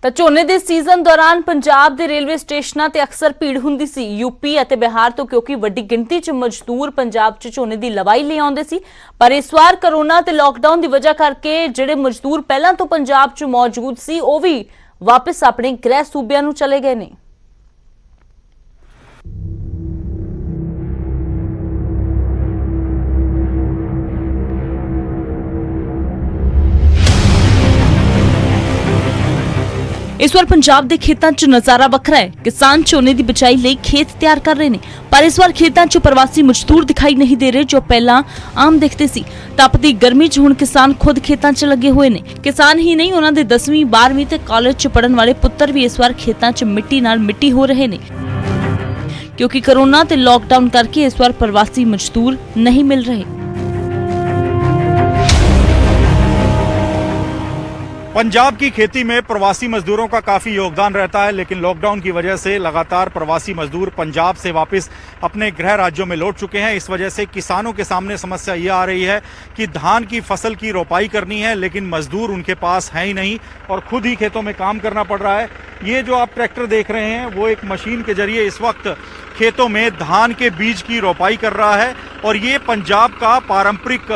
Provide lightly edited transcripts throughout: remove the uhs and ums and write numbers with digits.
ਤਾਂ ਝੋਨੇ ਦੇ ਸੀਜ਼ਨ ਦੌਰਾਨ ਪੰਜਾਬ ਦੇ ਰੇਲਵੇ ਸਟੇਸ਼ਨਾਂ ਤੇ ਅਕਸਰ ਭੀੜ ਹੁੰਦੀ ਸੀ। यूपी ਅਤੇ ਬਿਹਾਰ ਤੋਂ ਕਿਉਂਕਿ ਵੱਡੀ ਗਿਣਤੀ 'ਚ ਮਜ਼ਦੂਰ ਪੰਜਾਬ 'ਚ ਝੋਨੇ ਦੀ ਲਵਾਈ ਲਈ ਆਉਂਦੇ ਸੀ, ਪਰ ਇਸ ਵਾਰ ਕਰੋਨਾ ਤੇ ਲਾਕਡਾਊਨ ਦੀ ਵਜ੍ਹਾ ਕਰਕੇ ਜਿਹੜੇ ਮਜ਼ਦੂਰ ਪਹਿਲਾਂ ਤੋਂ ਪੰਜਾਬ 'ਚ ਮੌਜੂਦ ਸੀ ਉਹ ਵੀ ਵਾਪਸ ਆਪਣੇ ਗ੍ਰਹਿ ਸੂਬਿਆਂ ਨੂੰ ਚਲੇ ਗਏ ਨੇ। इस बार पंजाब के खेतों च नज़ारा वखरा है। किसान झोने की बिजाई लई खेत तैयार कर रहे हैं, पर इस बार खेतों च प्रवासी मजदूर दिखाई नहीं दे रहे जो पहला आम दिखते सी। तपदी गर्मी च हुण किसान खुद खेतों च लगे हुए ने। किसान ही नहीं, उन्हां दे 10वीं 12वीं ते कॉलेज च पढ़न वाले पुत्तर भी इस बार खेतों च मिट्टी नाल मिट्टी हो रहे ने, क्योंकि कोरोना ते लॉकडाउन करके इस बार प्रवासी मजदूर नहीं मिल रहे। पंजाब की खेती में प्रवासी मजदूरों का काफ़ी योगदान रहता है, लेकिन लॉकडाउन की वजह से लगातार प्रवासी मजदूर पंजाब से वापस अपने गृह राज्यों में लौट चुके हैं। इस वजह से किसानों के सामने समस्या ये आ रही है कि धान की फसल की रोपाई करनी है, लेकिन मजदूर उनके पास है ही नहीं और खुद ही खेतों में काम करना पड़ रहा है। ये जो आप ट्रैक्टर देख रहे हैं वो एक मशीन के जरिए इस वक्त खेतों में धान के बीज की रोपाई कर रहा है, और ये पंजाब का पारंपरिक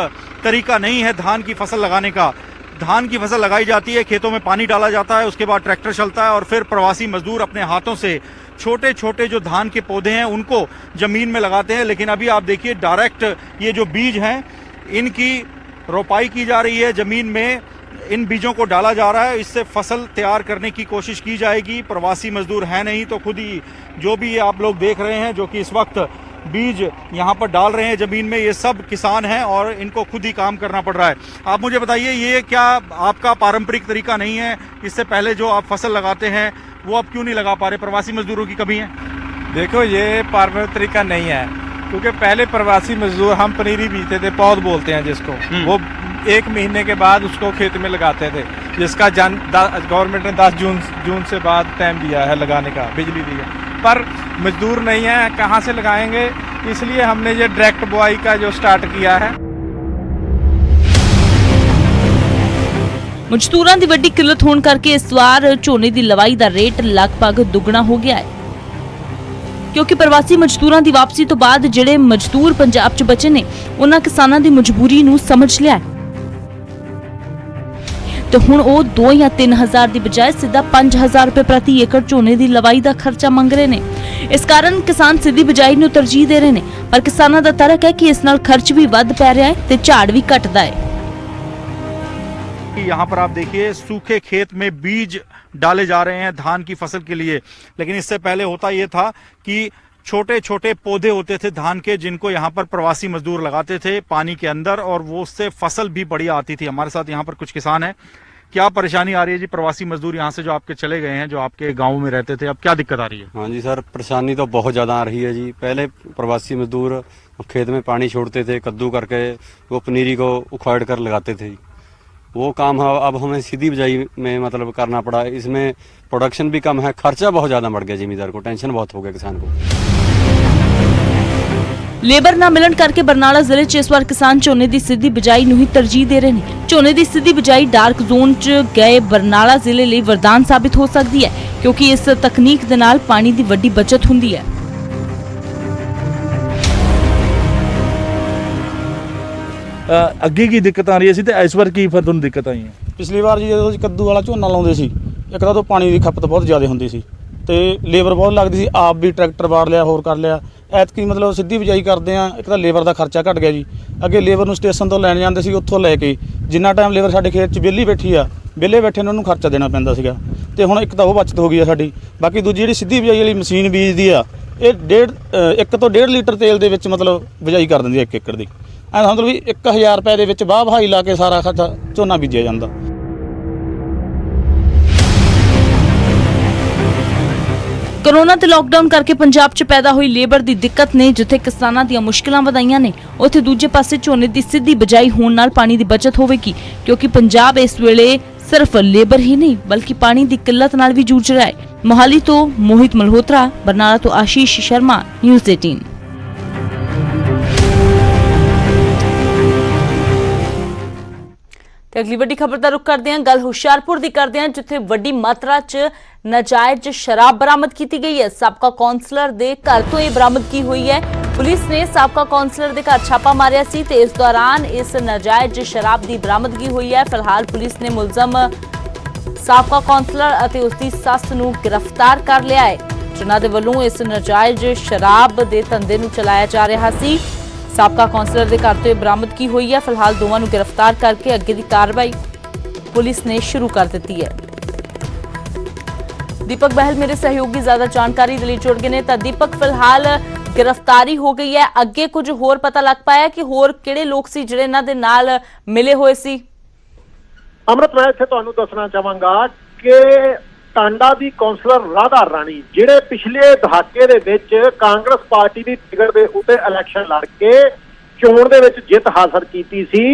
तरीका नहीं है धान की फसल लगाने का। धान की फसल लगाई जाती है, खेतों में पानी डाला जाता है, उसके बाद ट्रैक्टर चलता है और फिर प्रवासी मजदूर अपने हाथों से छोटे छोटे जो धान के पौधे हैं उनको जमीन में लगाते हैं। लेकिन अभी आप देखिए डायरेक्ट ये जो बीज हैं इनकी रोपाई की जा रही है, जमीन में इन बीजों को डाला जा रहा है, इससे फसल तैयार करने की कोशिश की जाएगी। प्रवासी मजदूर हैं नहीं तो खुद ही जो भी आप लोग देख रहे हैं जो कि इस वक्त बीज यहाँ पर डाल रहे हैं जमीन में, ये सब किसान हैं और इनको खुद ही काम करना पड़ रहा है। आप मुझे बताइए, ये क्या आपका पारंपरिक तरीका नहीं है? इससे पहले जो आप फसल लगाते हैं वो आप क्यों नहीं लगा पा रहे? प्रवासी मजदूरों की कमी है? देखो, ये पारंपरिक तरीका नहीं है, क्योंकि पहले प्रवासी मजदूर हम पनीरी बीजते थे, पौध बोलते हैं जिसको, वो 1 महीने के बाद उसको खेत में लगाते थे, जिसका गवर्नमेंट ने 10 जून से बाद टाइम दिया है लगाने का, बिजली दी है, पर मजदूर नहीं है, कहाँ से लगाएंगे? इसलिए हमने ये डायरेक्ट बुआई का जो स्टार्ट किया है। मजदूरां दी वड्डी किल्लत होण करके इस वार झोने दी लवाई दा रेट लगभग दुगना हो गया है, क्योंकि प्रवासी मजदूरां दी वापसी तो बाद जिहड़े मजदूर पंजाब च बचे ने उन्हां किसानां दी मजबूरी नूं समझ लिया है, तो हुण ਉਹ 2 ਜਾਂ 3 हज़ार ਦੀ ਬਜਾਏ ਸਿੱਧਾ 5 हज़ार रुपए प्रति एकड़ ਝੋਨੇ ਦੀ ਲਵਾਈ ਦਾ ਖਰਚਾ ਮੰਗ ਰਹੇ ਨੇ। ਇਸ ਕਾਰਨ ਕਿਸਾਨ ਸਿੱਧੀ ਬਿਜਾਈ ਨੂੰ ਤਰਜੀਹ ਦੇ ਰਹੇ ਨੇ, ਪਰ ਕਿਸਾਨਾਂ ਦਾ ਤਰਕ ਹੈ ਕਿ ਇਸ ਨਾਲ ਖਰਚ ਵੀ ਵੱਧ ਪੈ ਰਿਹਾ ਹੈ ਤੇ ਝਾੜ ਵੀ ਘਟਦਾ ਹੈ। यहाँ पर आप देखिए सूखे खेत में बीज डाले जा रहे हैं धान की फसल के लिए, लेकिन इससे पहले होता ये था कि छोटे छोटे पौधे होते थे धान के, जिनको यहाँ पर प्रवासी मजदूर लगाते थे पानी के अंदर, और वो उससे फसल भी बढ़िया आती थी। हमारे साथ यहाँ पर कुछ किसान हैं। क्या परेशानी आ रही है जी? प्रवासी मजदूर यहाँ से जो आपके चले गए हैं, जो आपके गाँव में रहते थे, अब क्या दिक्कत आ रही है? हाँ जी सर, परेशानी तो बहुत ज़्यादा आ रही है जी। पहले प्रवासी मजदूर खेत में पानी छोड़ते थे, कद्दू करके वो पनीरी को उखाड़ कर लगाते थे, वो काम अब हमें सीधी बिजाई में मतलब करना पड़ा। इसमें प्रोडक्शन भी कम है, खर्चा बहुत ज़्यादा बढ़ गया जिमीदार को, टेंशन बहुत हो गया किसान को। लेबर ना मिलन करके बरनाला जिले च इस बार किसान झोने की सीधी बिजाई नूं ही तरजीह दे रहे हैं। झोने की सीधी बिजाई डार्क जोन च गए बरनाला जिले लिए वरदान साबित हो सकती है, क्योंकि इस तकनीक दे नाल पानी की वड्डी बचत हुंदी है। ਅੱਗੇ ਕੀ ਦਿੱਕਤ ਆ ਰਹੀ ਸੀ ਤੇ ਇਸ ਵਾਰ ਕੀ ਫਿਰ ਤੁਹਾਨੂੰ ਦਿੱਕਤ ਆਈ ਹੈ? ਪਿਛਲੀ ਵਾਰ ਜੀ ਜਦੋਂ ਕੱਦੂ ਵਾਲਾ ਝੋਨਾ ਲਾਉਂਦੇ ਸੀ, ਇੱਕ ਤਾਂ ਤੋਂ ਪਾਣੀ ਦੀ ਖਪਤ ਬਹੁਤ ਜ਼ਿਆਦਾ ਹੁੰਦੀ ਸੀ ਤੇ ਲੇਬਰ ਬਹੁਤ ਲੱਗਦੀ ਸੀ, ਆਪ ਵੀ ਟਰੈਕਟਰ ਵਾੜ ਲਿਆ, ਹੋਰ ਕਰ ਲਿਆ। ਐਤਕੀ ਮਤਲਬ ਸਿੱਧੀ ਬਿਜਾਈ ਕਰਦੇ ਆ, ਇੱਕ ਤਾਂ ਲੇਬਰ ਦਾ ਖਰਚਾ ਘਟ ਗਿਆ ਜੀ। ਅੱਗੇ ਲੇਬਰ ਨੂੰ ਸਟੇਸ਼ਨ ਤੋਂ ਲੈਣ ਜਾਂਦੇ ਸੀ, ਉੱਥੋਂ ਲੈ ਕੇ ਜਿੰਨਾ ਟਾਈਮ ਲੇਬਰ ਸਾਡੇ ਖੇਤ 'ਚ ਵਿਹਲੀ ਬੈਠੀ ਆ, ਵਿਹਲੇ ਬੈਠੇ ਨੂੰ ਉਹਨੂੰ ਖਰਚਾ ਦੇਣਾ ਪੈਂਦਾ ਸੀਗਾ, ਤੇ ਹੁਣ ਇੱਕ ਤਾਂ ਉਹ ਬਚਤ ਹੋ ਗਈ ਆ ਸਾਡੀ। ਬਾਕੀ ਦੂਜੀ ਜਿਹੜੀ ਸਿੱਧੀ ਬਿਜਾਈ ਵਾਲੀ ਮਸ਼ੀਨ ਬੀਜਦੀ ਆ, ਇਹ 1 ਤੋਂ 1.5 ਲੀਟਰ ਤੇਲ ਦੇ ਵਿੱਚ ਮਤਲਬ ਬਿਜਾਈ ਕਰ ਦਿੰਦੀ ਆ 1 ਏਕੜ ਦੀ। ਐਂ ਸਮਝ ਵੀ 1000 ਰੁਪਏ ਦੇ ਵਿੱਚ ਵਾਹ ਵਹਾਈ ਲਾ ਕੇ ਸਾਰਾ ਖਰਚਾ ਝੋਨਾ ਬੀਜਿਆ ਜਾਂਦਾ। कोरोना ते लॉकडाउन करके पंजाब च पैदा हुई लेबर दी दिक्कत ने जिथे किसानां ਦੀਆਂ मुश्किलां ਵਧਾਈਆਂ ਨੇ, ਉੱਥੇ ਦੂਜੇ ਪਾਸੇ ਝੋਨੇ ਦੀ ਸਿੱਧੀ ਬਿਜਾਈ ਹੋਣ ਨਾਲ ਪਾਣੀ ਦੀ ਬਚਤ ਹੋਵੇਗੀ, क्योंकि पंजाब इस ਵੇਲੇ सिर्फ लेबर ही नहीं बल्कि पानी की किल्लत नाल भी जूझ रहा है। मोहाली तो मोहित मल्होत्रा, बरनाला तो आशीष शर्मा, न्यूज़ 18। ਤੇ ਅਗਲੀ ਵੱਡੀ ਖਬਰ ਦਾ ਰੁਖ ਕਰਦੇ ਹਾਂ। ਗੱਲ ਹੁਸ਼ਿਆਰਪੁਰ ਦੀ ਕਰਦੇ ਹਾਂ, ਜਿੱਥੇ ਵੱਡੀ ਮਾਤਰਾ 'ਚ ਨਾਜਾਇਜ਼ ਸ਼ਰਾਬ ਬਰਾਮਦ ਕੀਤੀ ਗਈ ਹੈ। ਸਾਬਕਾ ਕੌਂਸਲਰ ਦੇ ਘਰ ਤੋਂ ਇਹ ਬਰਾਮਦਗੀ ਹੋਈ ਹੈ। ਪੁਲਿਸ ਨੇ ਸਾਬਕਾ ਕੌਂਸਲਰ ਦੇ ਘਰ ਛਾਪਾ ਮਾਰਿਆ ਸੀ ਤੇ ਇਸ ਦੌਰਾਨ ਇਸ ਨਾਜਾਇਜ਼ ਸ਼ਰਾਬ ਦੀ ਬਰਾਮਦਗੀ ਹੋਈ ਹੈ। ਫਿਲਹਾਲ ਪੁਲਿਸ ਨੇ ਮੁਲਜ਼ਮ ਸਾਬਕਾ ਕੌਂਸਲਰ ਅਤੇ ਉਸ ਦੀ ਸੱਸ ਨੂੰ ਗ੍ਰਿਫਤਾਰ ਕਰ ਲਿਆ ਹੈ, ਜਿਨ੍ਹਾਂ ਦੇ ਵੱਲੋਂ ਇਸ ਨਾਜਾਇਜ਼ ਸ਼ਰਾਬ ਦੇ ਧੰਦੇ ਨੂੰ ਚਲਾਇਆ ਜਾ ਰਿਹਾ ਸੀ। ਸਾਬਕਾ ਕੌਂਸਲਰ ਦੇ ਘਰ ਤੋਂ ਇਹ ਬਰਾਮਦਗੀ ਹੋਈ ਹੈ। ਫਿਲਹਾਲ ਦੋਵਾਂ ਨੂੰ ਗ੍ਰਿਫਤਾਰ ਕਰਕੇ ਅੱਗੇ ਦੀ ਕਾਰਵਾਈ ਪੁਲਿਸ ਨੇ ਸ਼ੁਰੂ ਕਰ ਦਿੱਤੀ ਹੈ। ਦੀਪਕ ਬਹਿਲ ਮੇਰੇ ਸਹਿਯੋਗੀ ਜ਼ਿਆਦਾ ਜਾਣਕਾਰੀ ਦੇ ਲਈ ਜੁੜ ਗਏ ਨੇ। ਤਾਂ ਦੀਪਕ, ਫਿਲਹਾਲ गिरफ्तारी हो गई है, अगे कुछ होर पता लग पाया कि होर किहड़े लोग सी जिहड़े इन्हां दे नाल मिले होए सी? अमृत, मैं इत्थे तुहानूं दसना चाहांगा कि टांडा दी कौंसलर राधा राणी जिहड़े पिछले दहाके दे विच कांग्रेस पार्टी दी टिकट दे उत्ते इलैक्शन लड़ के चोण दे विच जित हासिल कीती सी,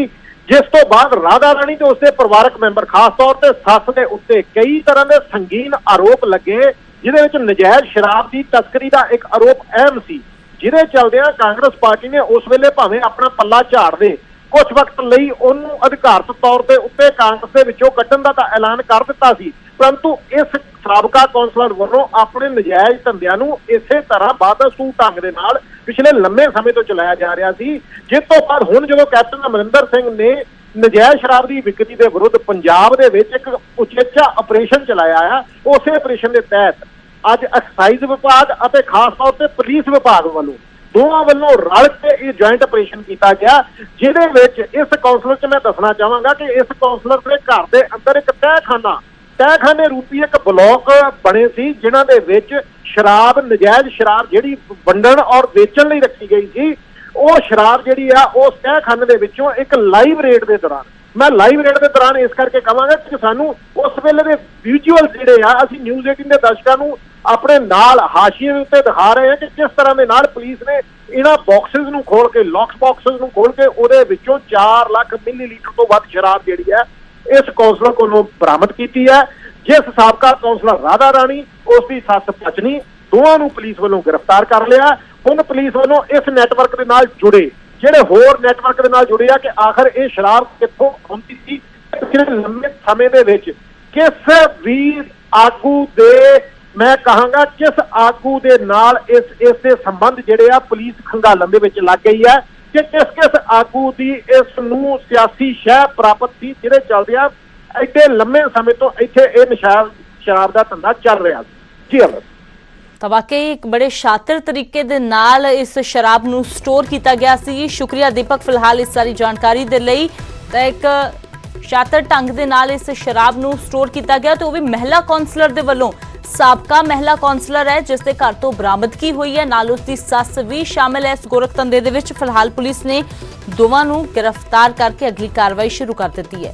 जिस तो बाद राधा राणी ते उसके परिवारक मैंबर खास तौर ते सੱਸ दे उत्ते कई तरह के संगीन आरोप लगे, जिहदे विच नजायज शराब की तस्करी का एक आरोप अहम सी, जिहदे चलदियां कांग्रेस पार्टी ने उस वेले भावें अपना पल्ला झाड़ दे कुछ वक्त लई उहनूं अधिकारत तौर ते उत्ते कांग्रेस दे विचों कड्ढण दा तां ऐलान कर दित्ता सी, परंतु इस साबका कौंसलर वल्लों अपने नजायज धंधिਆਂ ਨੂੰ इसे तरह बादसूर ढंग दे नाल पिछले लंबे समय तो चलाया जा रहा सी, जिस तो बाद हुण जदों कैप्टन अमरिंदर सिंह ने नजायज शराब की विकरी के विरुद्ध पंजाब दे विच एक उचेचा ऑपरेशन चलाया है। उस ऑपरेशन के तहत अज एक्साइज विभाग और खास तौर पर पुलिस विभाग वालों दोवां वालों रल के यह जॉइंट ऑपरेशन किया गया, जिहदे विच इस कौंसलर च मैं दसना चाहांगा कि इस कौंसलर के घर के अंदर एक तहखाने रूपी एक ब्लॉक बने सी, जिन्हां दे विच शराब नजायज शराब जिहड़ी वंडण और वेचण लई रखी गई सी, वो शराब जिहड़ी आ उस तहखाने दे विचों एक लाइव रेड के दौरान, मैं लाइव रेड के दौरान इस करके कहांगा कि सानू उस वेले दे विजुअल जिहड़े आ असीं न्यूज़ 18 दे दर्शकां नूं अपने नाल हाशिए दे उत्ते दिखा रहे हैं कि किस तरह दे नाल पुलिस ने इन्हां बॉक्सेस नूं खोल के लॉक्स बॉक्सेस नूं खोल के उहदे विचों 4 लाख मिलीलीटर तो वध शराब जिहड़ी है इस कौंसलर कोलों बरामद कीती है, जिस साबका कौंसलर राधा राणी उसकी सੱਸ पत्नी दोवां नूं पुलिस वालों गिरफ्तार कर लिया। हुण पुलिस वालों इस नैटवर्क के नाल जुड़े ਜਿਹੜੇ ਹੋਰ ਨੈਟਵਰਕ ਦੇ ਨਾਲ ਜੁੜੇ ਆ ਕਿ ਆਖਰ ਇਹ ਸ਼ਰਾਬ ਕਿੱਥੋਂ ਆਉਂਦੀ ਸੀ, ਪਿਛਲੇ ਲੰਮੇ ਸਮੇਂ ਦੇ ਵਿੱਚ ਕਿਸ ਵੀ ਆਗੂ ਦੇ, ਮੈਂ ਕਹਾਂਗਾ ਕਿਸ ਆਗੂ ਦੇ ਨਾਲ ਇਸ ਦੇ ਸੰਬੰਧ ਜਿਹੜੇ ਆ ਪੁਲਿਸ ਖੰਗਾਲਣ ਦੇ ਵਿੱਚ ਲੱਗ ਗਈ ਹੈ ਕਿ ਕਿਸ ਆਗੂ ਦੀ ਇਸ ਨੂੰ ਸਿਆਸੀ ਸ਼ਹਿ ਪ੍ਰਾਪਤ ਸੀ, ਜਿਹਦੇ ਚੱਲਦੇ ਆ ਐਡੇ ਲੰਮੇ ਸਮੇਂ ਤੋਂ ਇੱਥੇ ਇਹ ਨਸ਼ਾ ਸ਼ਰਾਬ ਦਾ ਧੰਦਾ ਚੱਲ ਰਿਹਾ ਸੀ। ਜੀ ਅਮਰ, ਤਾਂ ਵਾਕਈ ਇੱਕ ਬੜੇ ਸ਼ਾਤਰ ਤਰੀਕੇ ਦੇ ਨਾਲ ਇਸ ਸ਼ਰਾਬ ਨੂੰ ਸਟੋਰ ਕੀਤਾ ਗਿਆ ਸੀ। ਸ਼ੁਕਰੀਆ ਦੀਪਕ ਫਿਲਹਾਲ ਇਸ ਸਾਰੀ ਜਾਣਕਾਰੀ ਦੇ ਲਈ। ਤਾਂ ਇੱਕ ਸ਼ਾਤਰ ਢੰਗ ਦੇ ਨਾਲ ਇਸ ਸ਼ਰਾਬ ਨੂੰ ਸਟੋਰ ਕੀਤਾ ਗਿਆ ਤੇ ਉਹ ਵੀ ਮਹਿਲਾ ਕੌਂਸਲਰ ਦੇ ਵੱਲੋਂ। ਸਾਬਕਾ ਮਹਿਲਾ ਕੌਂਸਲਰ ਹੈ ਜਿਸ ਦੇ ਘਰ ਤੋਂ ਬਰਾਮਦਗੀ ਹੋਈ ਹੈ, ਨਾਲ ਉਸ ਦੀ ਸੱਸ ਵੀ ਸ਼ਾਮਿਲ ਹੈ ਇਸ ਗੋਰਖ ਧੰਦੇ ਦੇ ਵਿੱਚ। ਫਿਲਹਾਲ ਪੁਲਿਸ ਨੇ ਦੋਵਾਂ ਨੂੰ ਗ੍ਰਿਫਤਾਰ ਕਰਕੇ ਅਗਲੀ ਕਾਰਵਾਈ ਸ਼ੁਰੂ ਕਰ ਦਿੱਤੀ ਹੈ।